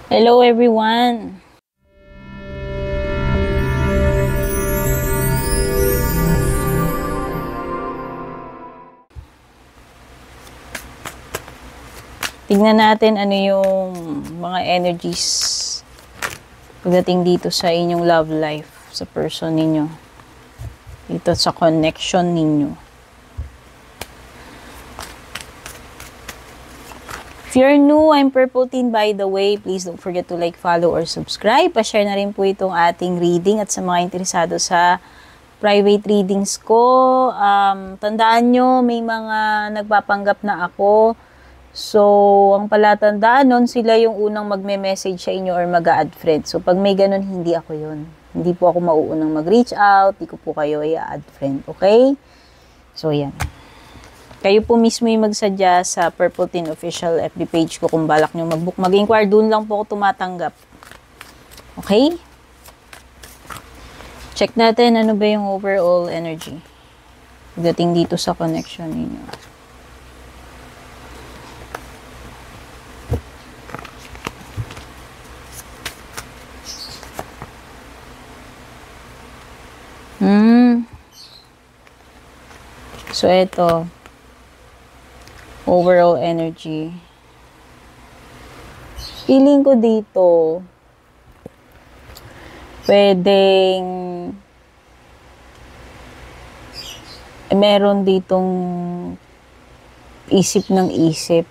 Hello everyone! Tingnan natin ano yung mga energies pagdating dito sa inyong love life, sa person ninyo, dito sa connection ninyo. If you're new, I'm Purple Teen by the way. Please don't forget to like, follow, or subscribe. Pa-share na rin po itong ating reading at sa mga interesado sa private readings ko. Tandaan nyo, may mga nagpapanggap na ako. So, ang palatandaan nun, sila yung unang magme-message sa inyo or mag-a-add friend. So, pag may ganun, hindi ako yun. Hindi po ako mauunang mag-reach out. Hindi ko po kayo i-add friend. Okay? So, yan. Kayo po mismo yung magsadya sa Purple Teen Official FB page ko kung balak nyo mag-book. Mag-inquire, dun lang po ako tumatanggap. Okay? Check natin ano ba yung overall energy pagdating dito sa connection ninyo. So, ito. Overall energy. Feeling ko dito, pwedeng meron ditong isip ng isip.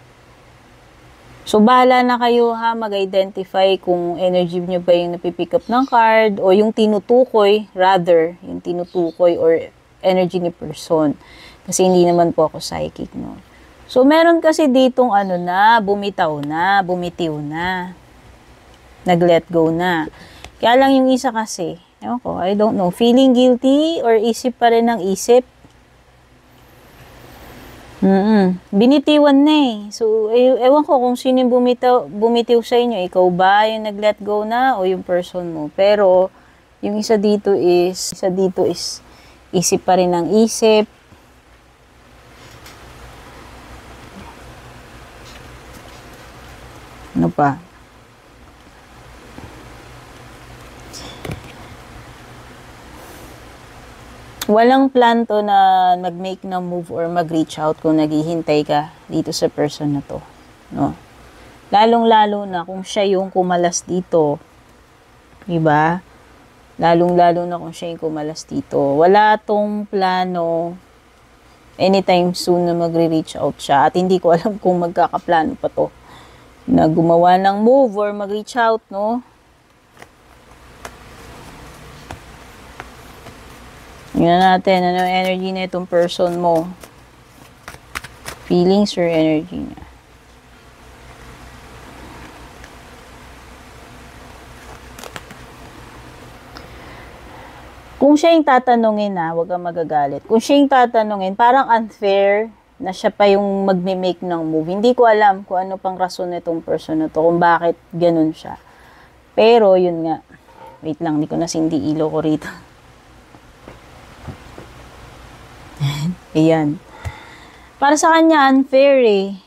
So, bahala na kayo ha, mag-identify kung energy nyo ba yung napipick up ng card o yung tinutukoy, rather, yung tinutukoy or energy ni person. Kasi hindi naman po ako psychic, no? So, meron kasi ditong bumitaw na, bumitiw na. Nag-let go na. Kaya lang yung isa kasi, ewan ko, I don't know, feeling guilty or isip pa rin ng isip. Binitiwan na eh. So, ewan ko kung sino yung bumitiw sa inyo. Ikaw ba yung nag-let go na o yung person mo? Pero, yung isa dito is isip pa rin ng isip. Ano pa? Walang plan to na mag-make ng move or mag-reach out kung naghihintay ka dito sa person na to. No? Lalong-lalo na kung siya yung kumalas dito. Diba? Lalong-lalo na kung siya yung kumalas dito. Wala tong plano anytime soon na magre-reach out siya. At hindi ko alam kung magkakaplano pa to na gumawa ng move or mag-reach out, no? Tingnan natin, ano yung energy na itong person mo. Feelings or energy niya. Kung siya yung tatanungin huwag kang magagalit. Kung siya yung tatanungin, parang unfair na siya pa yung magme-make ng move. Hindi ko alam kung ano pang rason nitong person na to, kung bakit ganun siya. Pero, yun nga. Wait lang, hindi ko nasindi ilo ko rito. Ayan. Para sa kanya, unfair eh.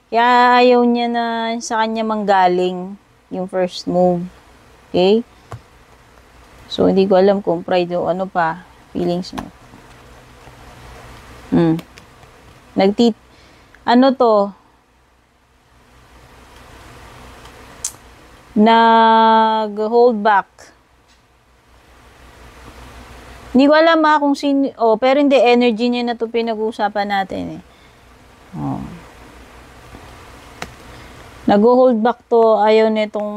Kaya ayaw niya na sa kanya manggaling yung first move. Okay? So, hindi ko alam kung pride o ano pa. Feelings niya. Nag-hold back. Hindi ko alam kung sino, pero hindi, energy niya na ito pinag-uusapan natin eh. Nag-hold back to, ayaw nitong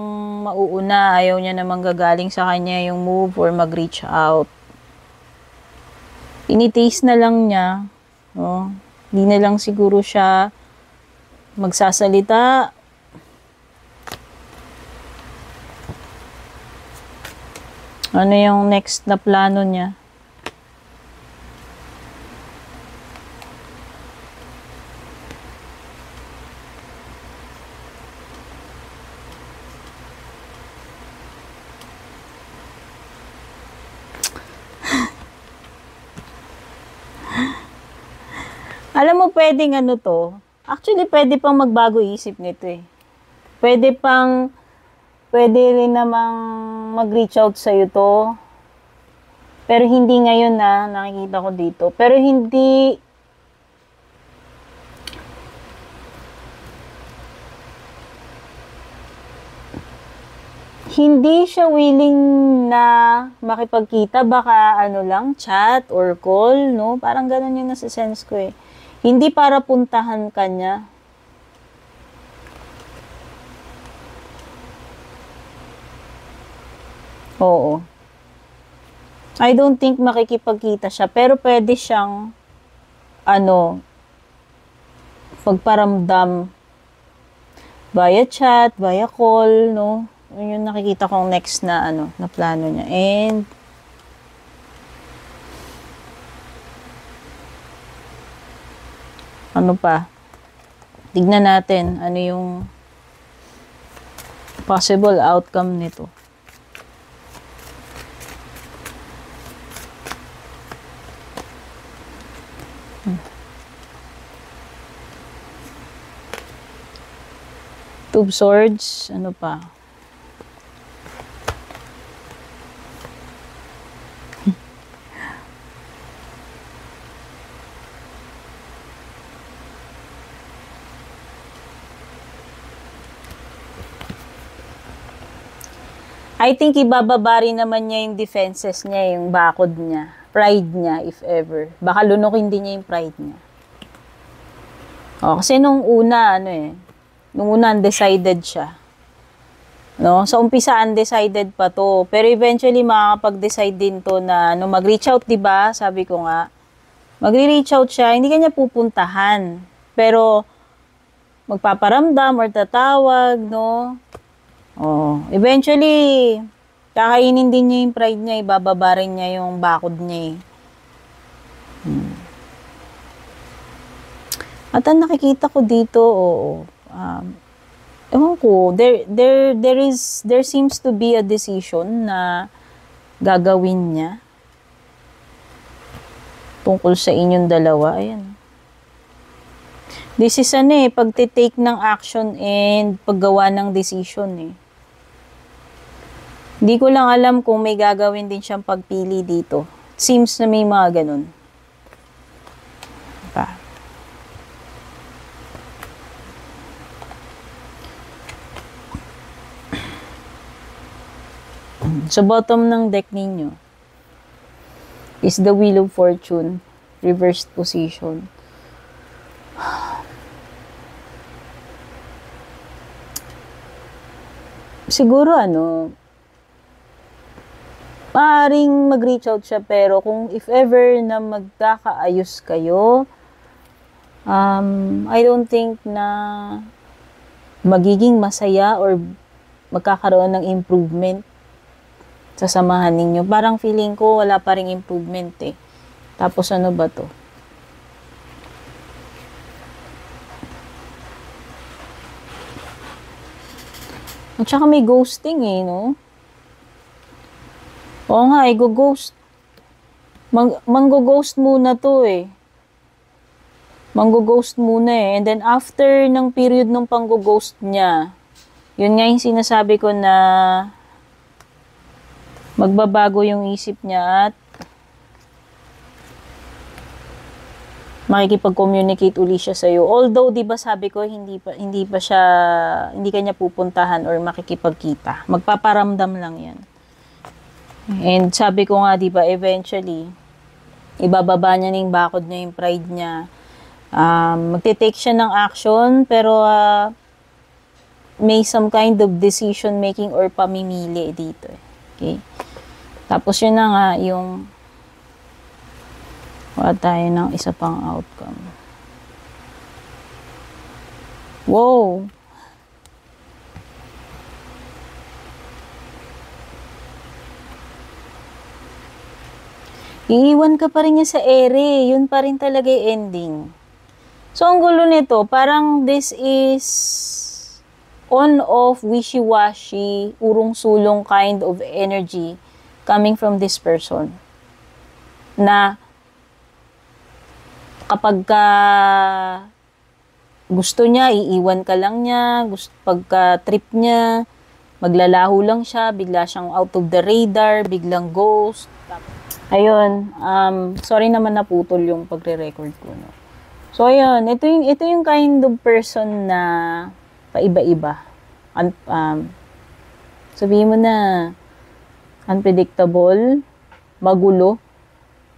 mauuna, ayaw niya na manggagaling sa kanya yung move or mag-reach out. Initaste na lang niya, hindi na lang siguro siya magsasalita. Ano yung next na plano niya? Alam mo, pwedeng actually, pwede pang magbago isip nito eh. Pwede pang pwede rin namang mag-reach out sa'yo to. Pero hindi ngayon na, nakikita ko dito. Pero hindi siya willing na makipagkita. Baka ano lang, chat or call, no? Parang ganun yung nasa sense ko eh. Hindi para puntahan ka niya. Oo. I don't think makikipagkita siya. Pero pwede siyang, pagparamdam via chat, via call, no? Yun yung nakikita kong next na, na plano niya. And, ano pa? Tignan natin, ano yung possible outcome nito. Two of Swords, ano pa? I think ibababa rin naman niya yung defenses niya, yung bakod niya. Pride niya, if ever. Baka lunukin din niya yung pride niya. Kasi nung una, undecided siya. No? Sa umpisa, undecided pa to. Pero eventually, makakapag-decide din to na, mag-reach out, diba? Sabi ko nga, mag-reach out siya, hindi kanya pupuntahan. Pero, magpaparamdam or tatawag, no? Eventually, kakainin din niya yung pride niya, ibababa rin niya yung bakod niya. At ang nakikita ko dito, ewan ko, there seems to be a decision na gagawin niya tungkol sa inyong dalawa. Ayan. This is pagtitake ng action and paggawa ng decision Hindi ko lang alam kung may gagawin din siyang pagpili dito. Seems na may mga ganun. Pa. Sa bottom ng deck ninyo is the Wheel of Fortune, reversed position. Siguro maaaring mag-reach out siya, pero kung if ever na magkakaayos kayo, I don't think na magiging masaya or magkakaroon ng improvement sa samahan ninyo. Parang feeling ko wala pa ring improvement Tapos ano ba to? At saka may ghosting no? Oo nga, go-ghost. Manggo-ghost muna to Manggo-ghost muna And then after ng period ng panggo-ghost niya, yun nga yung sinasabi ko na magbabago yung isip niya at makikipag-communicate uli siya sa'yo. Although, di ba sabi ko, hindi kanya pupuntahan or makikipagkita. Magpaparamdam lang yan. And sabi ko nga, di ba, eventually, ibababa niya yung bakod niya, yung pride niya. Magte-take siya ng action, pero may some kind of decision making or pamimili dito. Okay? Tapos yun na nga, yung wala tayo ng isa pang outcome. Wow! Iiwan ka pa rin niya sa ere. Yun pa rin talaga yung ending. So, ang gulo nito, parang this is on-off, wishy-washy, urong-sulong kind of energy coming from this person. Na kapag gusto niya, iiwan ka lang niya. Pagka trip niya, maglalaho lang siya, bigla siyang out of the radar, biglang ghost. Ayun, sorry naman naputol yung pagre-record ko, no? So, ayun, ito yung kind of person na paiba-iba. Sabihin mo na, unpredictable, magulo.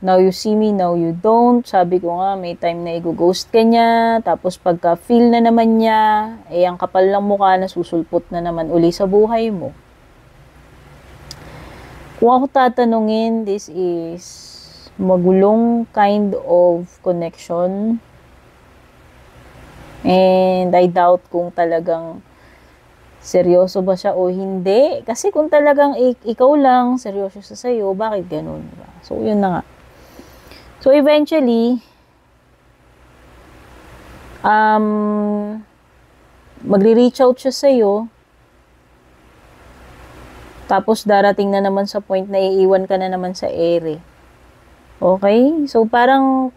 Now you see me, now you don't. Sabi ko nga, may time na i-ghost ka niya. Tapos pagka-feel na naman niya, ang kapal lang mukha na susulpot na naman uli sa buhay mo. Kung ako tatanungin, this is magulong kind of connection. And I doubt kung talagang seryoso ba siya o hindi. Kasi kung talagang ikaw lang seryoso sa sayo, bakit ganun? Diba? So, yun na nga. So, eventually, magre-reach out siya sa'yo. Tapos, darating na naman sa point na iiwan ka na naman sa ere. Okay? So, parang,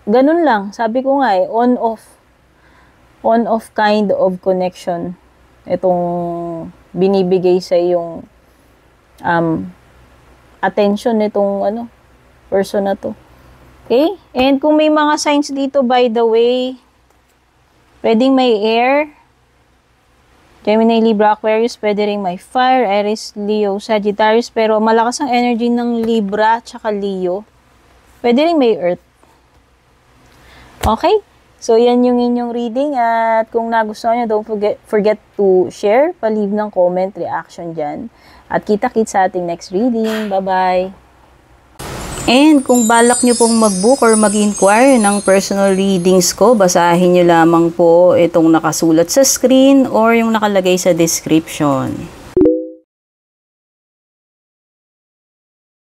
ganun lang. Sabi ko nga on-off. On-off kind of connection. Itong binibigay sa yung attention nitong person na to. Okay? And kung may mga signs dito, by the way, pwedeng may air, Gemini, Libra, Aquarius, pwede rin may fire, Aries, Leo, Sagittarius, pero malakas ang energy ng Libra tsaka Leo. Pwede rin may earth. Okay? So, yan yung inyong reading. At kung nagustuhan nyo, don't forget to share, pa-leave ng comment, reaction dyan. At kita-kits sa ating next reading. Bye-bye! And kung balak nyo pong mag-book or mag-inquire ng personal readings ko, basahin nyo lamang po itong nakasulat sa screen or yung nakalagay sa description.